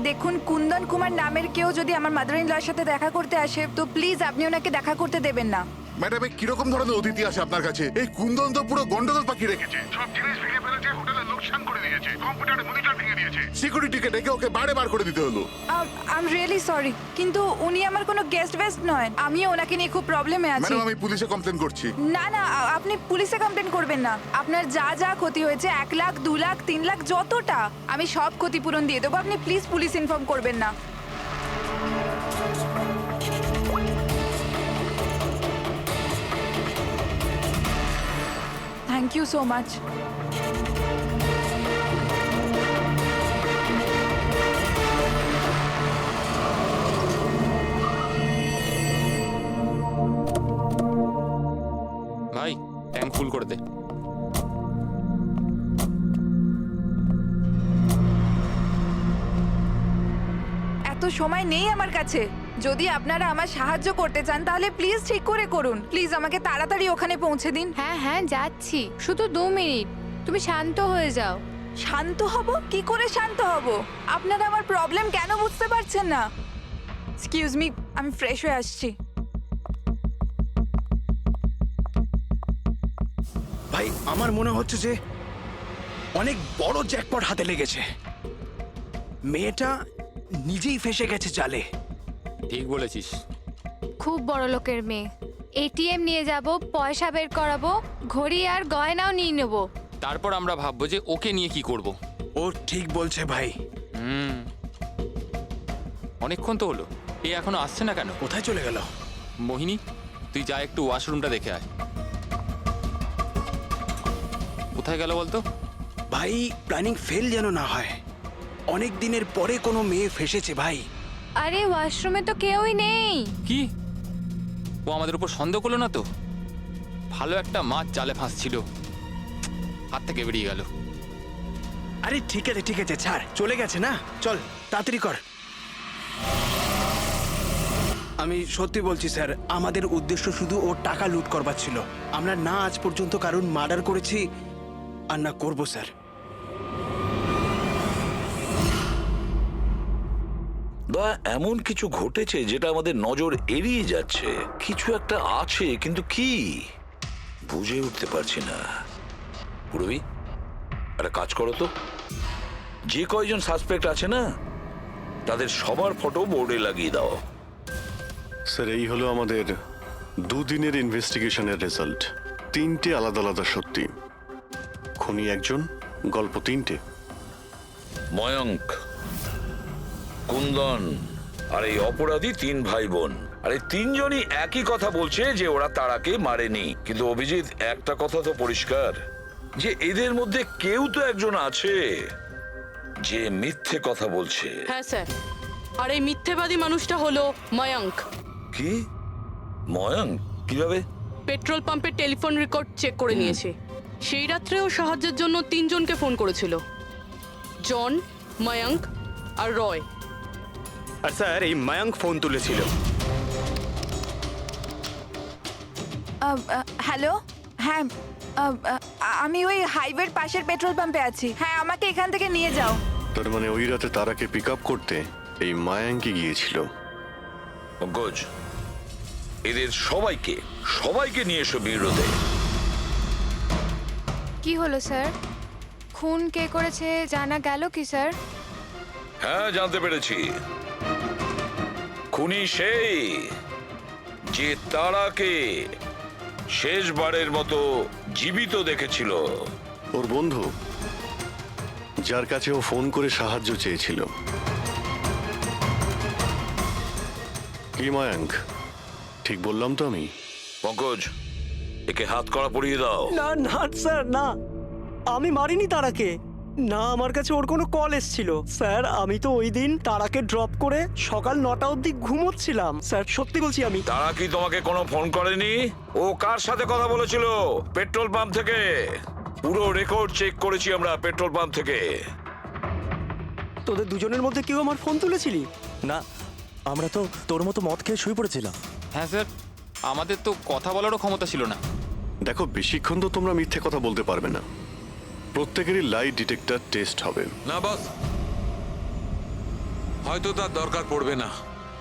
দেখুন কুন্দন কুমার নামের কেউ যদি আমার মাদার ইন লর সাথে দেখা করতে আসে তো প্লিজ আপনি ওনাকে দেখা করতে দেবেন না। ম্যাডাম, এই কিরকম ধরনের অতিথি আসে আপনার কাছে? এই কুন্দন তো পুরো গন্ডগোল পাখি রেখেছে, সব জিনিস ভেঙে ফেলেছে, হোটেলের লোকসান করে দিয়েছে, কম্পিউটারে মনিটর ভেঙে দিয়েছে, সিকিউরিটিকে ডেকে ওকে বারে বার করে দিতে হলো। আই এম রিয়েলি সরি, কিন্তু উনি আমার কোনো গেস্ট বেস্ট নয়, আমি ওনাকে নিয়ে খুব প্রবলেমে আছি। ম্যাডাম, আমি পুলিশে কমপ্লেন করছি। না না, আপনি পুলিশে কমপ্লেন করবেন না। আপনার যা যা ক্ষতি হয়েছে 1 লাখ 2 লাখ 3 লাখ যতটা, আমি সব ক্ষতিপূরণ দিয়ে দেবো। আপনি প্লিজ পুলিশ ইনফর্ম করবেন না। Thank you so much. ভাই ট্যাঙ্ক ফুল করে দে। এত সময় নেই আমার কাছে। যদি আপনারা আমার সাহায্য করতে চান তাহলে প্লিজ ঠিক করে করুন। প্লিজ আমাকে তাড়াতাড়ি ওখানে পৌঁছে দিন। হ্যাঁ হ্যাঁ যাচ্ছি, শুধু 2 মিনিট, তুমি শান্ত হয়ে যাও। শান্ত হব? কি করে শান্ত হব? আপনারা আমার প্রবলেম কেন বুঝতে পারছেন না? এক্সকিউজ মি, আমি ফ্রেশ হয়ে আসছি। ভাই আমার মনে হচ্ছে যে অনেক বড় জ্যাকপট হাতে লেগেছে। মেয়েটা নিজেই ফেসে গেছে জালে। ঠিক বলেছিস। খুব বড় লোকের মেয়ে, এটিএম নিয়ে যাব, পয়সা বের করাবো, ঘড়ি আর গয়নাও নিয়ে নেব। তারপর আমরা ভাববো যে ওকে নিয়ে কি করব। ও ঠিক বলছে ভাই। অনেকক্ষণ তো হলো, এ এখনো আসছে না কেন? কোথায় চলে গেল? মোহিনী, তুই যা একটু ওয়াশরুমটা দেখে আয়। কোথায় গেল বলতো? ভাই প্ল্যানিং ফেল যেন না হয়। অনেক দিনের পরে কোনো মেয়ে ফেসেছে ভাই। আরে ওয়াশরুমে তো কেউই নেই। কি ও আমাদের উপর সন্দেহ করলো না তো? ভালো একটা মাছ জালে ফাঁসছিল, হাত থেকে বেরিয়ে গেল। আরে ঠিক আছে ছাড়, চলে গেছে না, চল তাড়াতাড়ি কর। আমি সত্যি বলছি স্যার, আমাদের উদ্দেশ্য শুধু ওর টাকা লুট করবার ছিল। আমরা না আজ পর্যন্ত কারণ মার্ডার করেছি আর না করবো স্যার। বা এমন কিছু ঘটেছে যেটা আমাদের নজর এড়িয়ে যাচ্ছে। কিছু একটা আছে, কিন্তু কি বুঝে উঠতে পারছি না। পুরবি একটা কাজ করো তো, যে কয়জন সাসপেক্ট আছে না তাদের সবার ফটো বোর্ডে লাগিয়ে দাও। স্যার, এই হলো আমাদের 2 দিনের ইনভেস্টিগেশনের রেজাল্ট। 3টে আলাদা আলাদা সত্যি। খুনি একজন, গল্প 3টে। ময়ঙ্ক, কুন্দন আর এই অপরাধী 3 ভাই বোন। আর এই 3 জনই একই কথা বলছে যে ওরা তারাকে মারেনি। কিন্তু অভিজিৎ, একটা কথা তো পরিষ্কার যে এদের মধ্যে কেউ তো একজন আছে যে মিথ্যে কথা বলছে। হ্যাঁ স্যার, আর এই মিথ্যেবাদী মানুষটা হলো ময়ঙ্ক। কি? ময়ঙ্ক? কিভাবে? পেট্রোল পাম্পের টেলিফোন রেকর্ড চেক করে নিয়েছে। সেই রাত্রে ও সাহায্যের জন্য 3 জনকে ফোন করেছিল, জন, ময়ঙ্ক আর রয়। আর স্যার এই মায়াঙ্ক ফোন তুলেছিল। হ্যালো, হ্যাঁ আমি ওই হাইওয়ের পাশের পেট্রোল পাম্পে আছি। হ্যাঁ, আমাকে এখান থেকে নিয়ে যাও। তার মানে ওই রাতে তারাকে পিক আপ করতে এই মায়াঙ্কি গিয়েছিল। পঙ্কজ, এদের সবাইকে নিয়ে এসো বিরোধে। কি হলো স্যার? খুন কে করেছে জানা গেল কি স্যার? হ্যাঁ, জানতে পেরেছি। খুনি সেই যে তারাকে শেষবারের মতো জীবিত দেখেছিল। ওর বন্ধু, যার কাছে ও ফোন করে সাহায্য চেয়েছিল। কি মায়াঙ্ক, ঠিক বললাম তো আমি? পঙ্কজ, একে হাত কড়া পরিয়ে দাও। না না স্যার, না, আমি মারিনি তারাকে। না, আমার কাছে ওর কোনো কল এসেছিল। স্যার, আমি তো ওই দিন তারাকে ড্রপ করে সকাল 9টা অবধি ঘুমোচ্ছিলাম। স্যার, সত্যি বলছি আমি। তারা কি তোমাকে কোনো ফোন করেনি? ও কার সাথে কথা বলেছিল? পেট্রোল পাম্প থেকে। পুরো রেকর্ড চেক করেছি আমরা পেট্রোল পাম্প থেকে। তোদের দুজনের মধ্যে কেউ আমার ফোন তুলেছিলি? না, আমরা তো তোর মতো মদ খেয়ে শুয়ে পড়েছিলাম। হ্যাঁ স্যার, আমাদের তো কথা বলারও ক্ষমতা ছিল না। দেখো, বেশিক্ষণ তো তোমরা মিথ্যে কথা বলতে পারবে না। প্রত্যেকেরই লাই ডিটেক্টর টেস্ট হবে। না বস, হয়তো তার দরকার পড়বে না,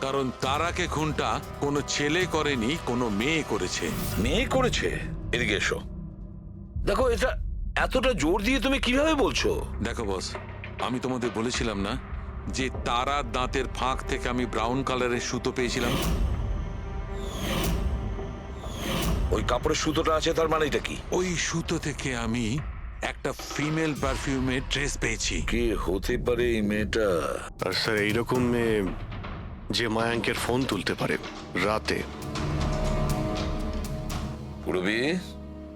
কারণ তারাকে খুনটা কোনো ছেলে করেনি, কোনো মেয়ে করেছে। মেয়ে করেছে? এদিকে এসো। দেখো, এটা এতটা জোর দিয়ে তুমি কিভাবে বলছো? দেখো বস, আমি তোমাদের বলেছিলাম না যে তারার দাঁতের ফাঁক থেকে আমি ব্রাউন কালারের সুতো পেয়েছিলাম? ওই কাপড়ের সুতোটা আছে, তার মানে এটা কি? ওই সুতো থেকে আমি একটা ফিমেল পারফিউমের ড্রেস পেয়েছি। কে হতে পারে এই মেয়েটা? আর স্যার, এইরকম মেয়ে যে মায়াঙ্কের ফোন তুলতে পারে রাতে। পুরবি,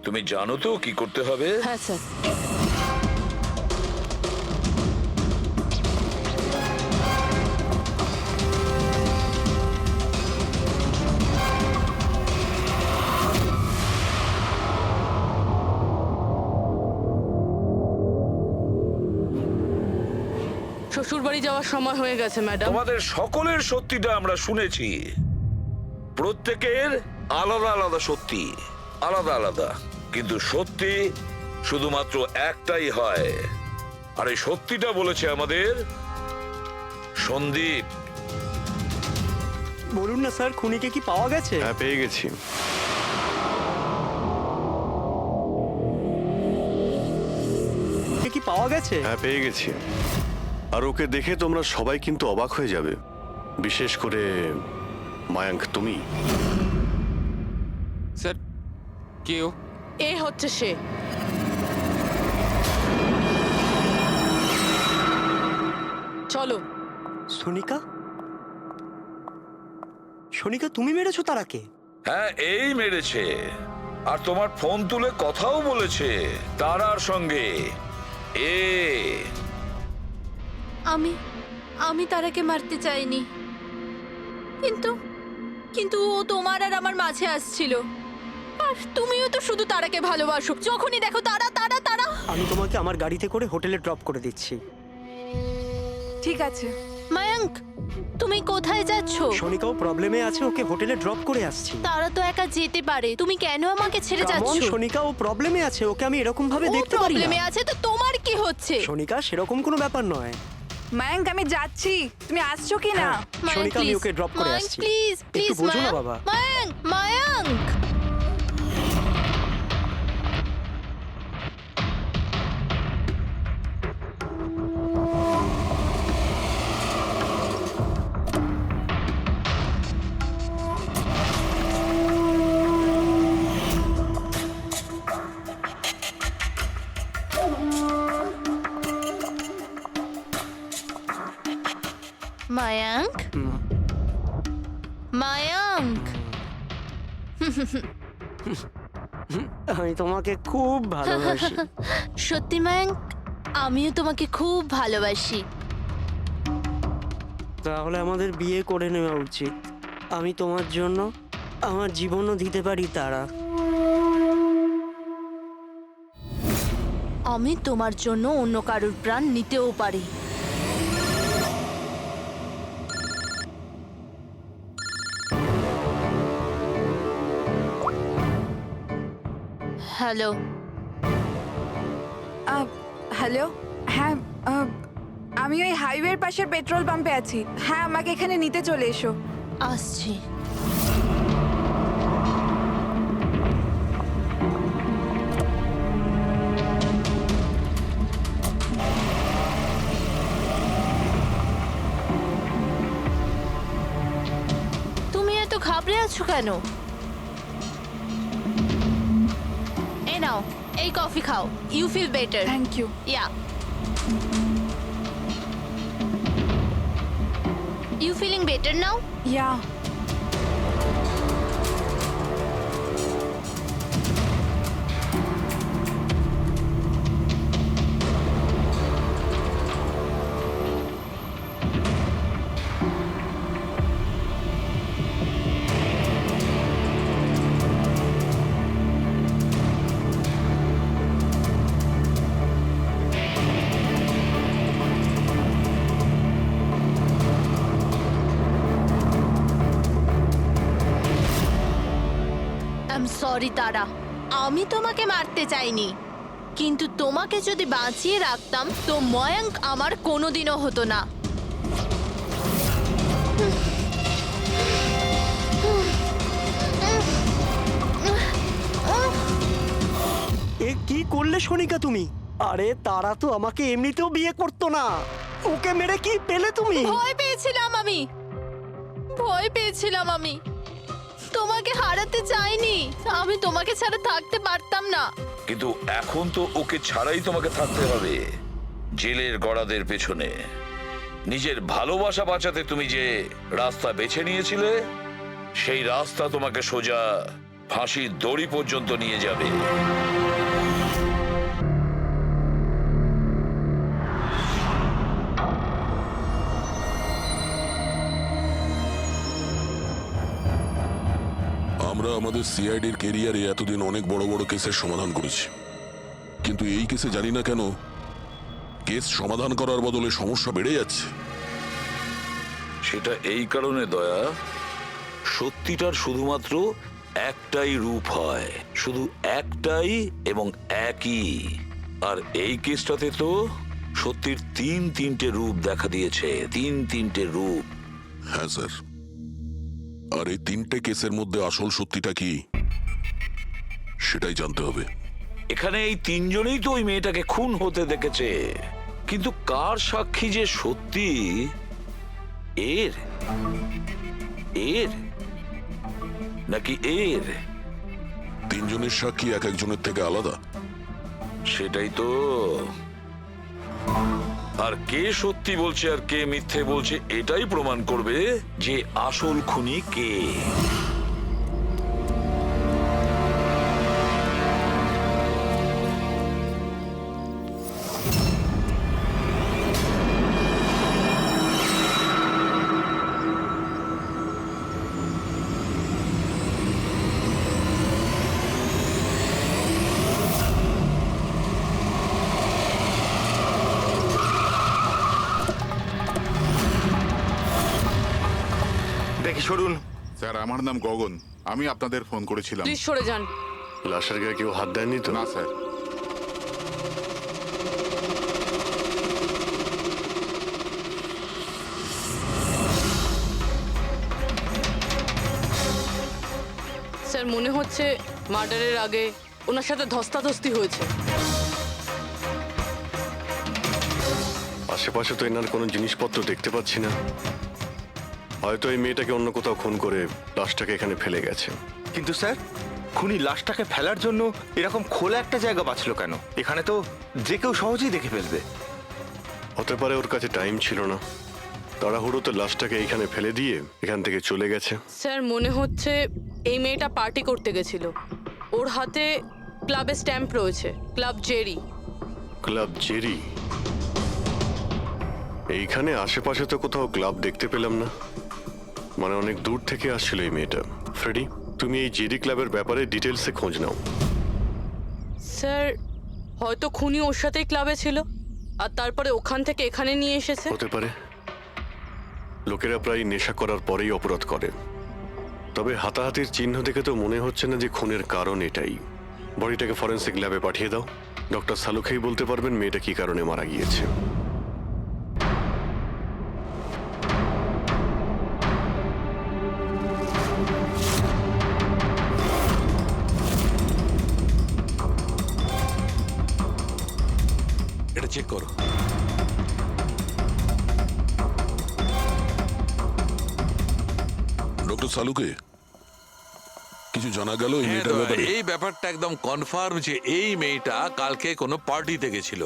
তুমি জানো তো কি করতে হবে? হ্যাঁ স্যার। শ্বশুর বাড়ি যাওয়ার সময় হয়ে গেছে ম্যাডাম। তোমাদের সকলের সত্যিটা আমরা শুনেছি। প্রত্যেকের আলাদা আলাদা সত্যি, আলাদা আলাদা, কিন্তু সত্যি শুধুমাত্র একটাই হয়। আর এই সত্যিটা বলেছে আমাদের সন্দীপ। বলুন না স্যার, খুনিকে কি পাওয়া গেছে? হ্যাঁ, পেয়ে গেছি। কি পাওয়া গেছে? হ্যাঁ, পেয়ে গেছি। আর ওকে দেখে তোমরা সবাই কিন্তু অবাক হয়ে যাবে, বিশেষ করে মায়াঙ্ক, তুমি। স্যার, কেউ এ হচ্ছে সে। চলো। সোনিকা? সোনিকা, তুমি মেরেছো তারাকে? হ্যাঁ, এই মেরেছে। আর তোমার ফোন তুলে কথাও বলেছে তারার সঙ্গে। আমি তারাকে মারতে চাইনি, কিন্তু ও তোমার আর আমার মাঝে আসছিল। আর তুমিও তো শুধু তারাকে ভালোবাসো, যখনই দেখো তারা তারা তারা। আমি তোমাকে আমার গাড়িতে করে হোটেলে ড্রপ করে দিচ্ছি। ঠিক আছে। মায়াঙ্ক, তুমি কোথায় যাচ্ছ? সোনিকাও প্রবলেমে আছে, ওকে হোটেলে ড্রপ করে আসছি। তারা তো একা যেতে পারে, তুমি কেন আমাকে ছেড়ে যাচ্ছ? সোনিকা, ও প্রবলেমে আছে, ওকে আমি এরকম ভাবে ও দেখতে পারি প্রবলেমে না। আছে তো তোমার কি হচ্ছে? সোনিকা, সেরকম কোনো ব্যাপার নয়। মায়াঙ্ক, আমি যাচ্ছি, তুমি আসছো কি না? মায়াঙ্ক, সোনিকা, আমি please, ওকে ড্রপ করে মায়াঙ্ক, আসছি। প্লিজ একটু প্লিজ বোঝো না মায়াঙ্ক, বাবা। মায়াঙ্ক, মায়াঙ্ক। মায়াঙ্ক, মায়াঙ্ক, আমি তোমাকে খুব ভালোবাসি। সত্যি মায়াঙ্ক, আমিও তোমাকে খুব ভালোবাসি। তাহলে আমাদের বিয়ে করে নেওয়া উচিত। আমি তোমার জন্য আমার জীবনও দিতে পারি তারা। আমি তোমার জন্য অন্য কারোর প্রাণ নিতেও পারি। হ্যালো। হ্যালো। হ্যাঁ, আমি ওই হাইওয়ের পাশের পেট্রোল পাম্পে আছি। হ্যাঁ, আমাকে এখানে নিতে চলে এসো। আসছি। তুমি এত ঘাবড়ে আছো কেন? নাও, এই কফি খাও, you feel better. Thank you. Yeah, you feeling better now? Yeah. I am sorry Tara, আমি তোমাকে মারতে চাইনি, কিন্তু তোমাকে যদি বাঁচিয়ে রাখতাম তো ময়ঙ্ক আমার কোনোদিনও হতো না। এ কি করলে সোনিকা তুমি? আরে তারা তো আমাকে এমনিতেও বিয়ে করতো না, ওকে মেরে কি পেলে তুমি? ভয় পেয়েছিলাম আমি, তোমাকে হারাতে চাইনি, আমি তোমাকে ছাড়া থাকতে পারতাম না। কিন্তু এখন তো ওকে ছাড়াই তোমাকে থাকতে হবে জেলের গড়াদের পেছনে। নিজের ভালোবাসা বাঁচাতে তুমি যে রাস্তা বেছে নিয়েছিলে, সেই রাস্তা তোমাকে সোজা ফাঁসির দড়ি পর্যন্ত নিয়ে যাবে। আমরা আমাদের সিআইডির কেরিয়ারে এতদিন অনেক বড় বড় কেসের সমাধান করেছি, কিন্তু এই কেসে জানি না কেন কেস সমাধান করার বদলে সমস্যা বেড়ে যাচ্ছে। সেটা এই কারণে দয়া, সত্যিটার শুধুমাত্র একটাই রূপ হয়, শুধু একটাই এবং একই। আর এই কেসটাতে তো সত্যির তিনটে রূপ দেখা দিয়েছে, তিনটে রূপ। হ্যাঁ স্যার, আর এই তিনটে কেসের মধ্যে আসল সত্যিটা কি সেটাই জানতে হবে। এখানে এই তিনজনেই তো ওই মেয়েটাকে খুন হতে দেখেছে, কিন্তু কার সাক্ষী যে সত্যি এর এর নাকি এর? তিনজনের সাক্ষী এক একজনের থেকে আলাদা। সেটাই তো। আর কে সত্যি বলছে আর কে মিথ্যে বলছে এটাই প্রমাণ করবে যে আসল খুনি কে। দেখি সরুন। স্যার, আমার নাম গগন, আমি আপনাদের ফোন করেছিলাম। প্লিজ সরে যান। লাশের গায়ে কেউ হাত দেয়নি তো? না স্যার। স্যার, মনে হচ্ছে মার্ডারের আগে ওনার সাথে ধস্তাধস্তি হয়েছে। আশেপাশে তো এনার কোনো জিনিসপত্র দেখতে পাচ্ছি না। হয়তো এই মেয়েটাকে অন্য কোথাও খুন করে লাশটাকে এখানে ফেলে গেছে। কিন্তু স্যার, খুনি লাশটাকে ফেলার জন্য এরকম খোলা একটা জায়গা বাঁচলো কেন? এখানে তো যে কেউ সহজেই দেখে ফেলবে। হতে পারে ওর কাছে টাইম ছিল না, তাড়াহুড়োতে লাশটাকে এইখানে ফেলে দিয়ে এখান থেকে চলে গেছে। স্যার, মনে হচ্ছে এই মেয়েটা পার্টি করতে গেছিল, ওর হাতে ক্লাবের স্ট্যাম্প রয়েছে, ক্লাব জেরি। Club Jerry? এইখানে আশেপাশে তো কোথাও ক্লাব দেখতে পেলাম না, মানে অনেক দূর থেকে আসছিল এই মেয়েটা। ফ্রেডি, তুমি এই জেরি ক্লাবের ব্যাপারে ডিটেলসে খোঁজ নাও। স্যার, হয়তো খুনি ওর সাথেই ক্লাবে ছিল আর তারপরে ওখান থেকে এখানে নিয়ে এসেছে। হতে পারে। লোকেরা প্রায় নেশা করার পরেই অপরাধ করে, তবে হাতাহাতির চিহ্ন দেখে তো মনে হচ্ছে না যে খুনের কারণ এটাই। বডিটাকে ফরেন্সিক ল্যাবে পাঠিয়ে দাও, ডক্টর সালুখেই বলতে পারবেন মেয়েটা কি কারণে মারা গিয়েছে। এটা চেক করো। ডক্টর সালুকে, কিছু জানা গেল এই হ্যাঁ মেয়েটার দয়া, ব্যাপারে? এই ব্যাপারটা একদম কনফার্ম যে এই মেয়েটা কালকে কোনো পার্টিতে গেছিল।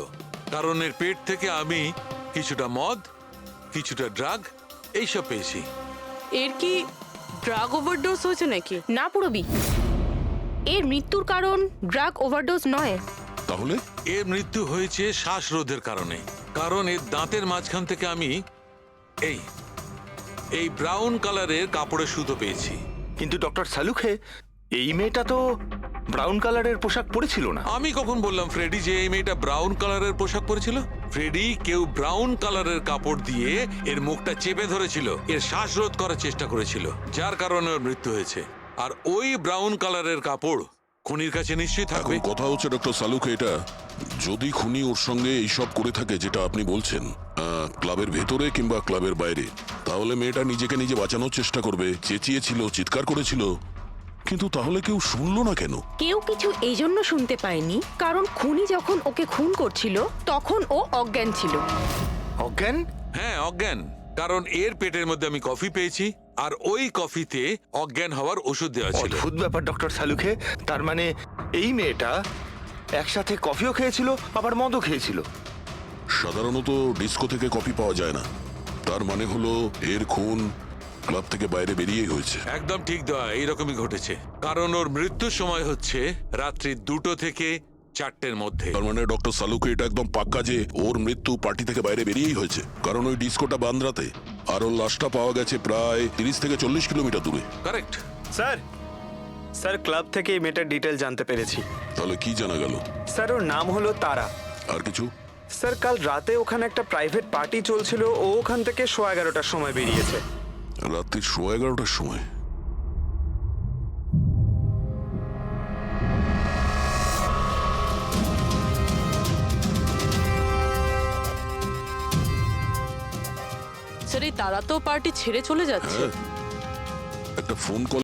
কারণ এর পেট থেকে আমি কিছুটা মদ, কিছুটা ড্রাগ এইসব পেয়েছি। এর কি ড্রাগ ওভারডোজ হয়েছে নাকি? না পুরবি, এর মৃত্যুর কারণ ড্রাগ ওভারডোজ নয়। তাহলে এর মৃত্যু হয়েছে শ্বাসরোধের কারণে। কারণ এর দাঁতের মাঝখান থেকে আমি এই এই ব্রাউন কালারের কাপড়ের সুতো পেয়েছি। কিন্তু ডক্টর সালুখে, এই মেয়েটা তো ব্রাউন কালারের পোশাক পরেছিল না। আমি কখন বললাম ফ্রেডি যে এই মেয়েটা ব্রাউন কালারের পোশাক পরেছিল? ফ্রেডি, কেউ ব্রাউন কালারের কাপড় দিয়ে এর মুখটা চেপে ধরেছিল, এর শ্বাসরোধ করার চেষ্টা করেছিল, যার কারণে ওর মৃত্যু হয়েছে। আর ওই ব্রাউন কালারের কাপড় খুনির কাছে নিশ্চয়ই থাকবে। এখন কথা হচ্ছে ডক্টর সালুকে, এটা যদি খুনি ওর সঙ্গে এইসব করে থাকে যেটা আপনি বলছেন, ক্লাবের ভেতরে কিংবা ক্লাবের বাইরে, তাহলে মেয়েটা নিজেকে নিজে বাঁচানোর চেষ্টা করবে, চেঁচিয়েছিল, চিৎকার করেছিল, কিন্তু তাহলে কেউ শুনলো না কেন? কেউ কিছু এই জন্য শুনতে পায়নি কারণ খুনি যখন ওকে খুন করছিল তখন ও অজ্ঞান ছিল। অজ্ঞান? হ্যাঁ, অজ্ঞান। কারণ এর পেটের মধ্যে আমি কফি পেয়েছি, আর ওই কফিতে অজ্ঞান হওয়ার ওষুধ দেওয়া ছিল। অদ্ভুত ব্যাপার ডক্টর সালুখে, তার মানে এই মেয়েটা একসাথে কফিও খেয়েছিল আবার মদও খেয়েছিল। সাধারণত ডিস্কো থেকে কফি পাওয়া যায় না, তার মানে হলো এর খুন ক্লাব থেকে বাইরে বেরিয়েই হয়েছে। একদম ঠিক দেওয়া, এইরকমই ঘটেছে। কারণ ওর মৃত্যুর সময় হচ্ছে রাত্রি 2টো থেকে 4টের মধ্যে। তার মানে ডক্টর সালুকে এটা একদম পাক্কা যে ওর মৃত্যু পার্টি থেকে বাইরে বেরিয়েই হয়েছে, কারণ ওই ডিস্কোটা বান্দ্রাতে, আর ওর লাশটা পাওয়া গেছে প্রায় 30 থেকে 40 কিলোমিটার দূরে। কারেক্ট স্যার ক্লাব থেকে এই মেয়েটার ডিটেল জানতে পেরেছি। তাহলে কি জানা গেল? স্যার ওর নাম হলো তারা। আর কিছু? স্যার কাল রাতে ওখানে একটা প্রাইভেট পার্টি চলছিল, ও ওখান থেকে 11:30টার সময় বেরিয়েছে। রাত্রি 11:30টার সময়? স্যার এই তারা তো পার্টি ছেড়ে চলে যাচ্ছে। একটা ফোন কল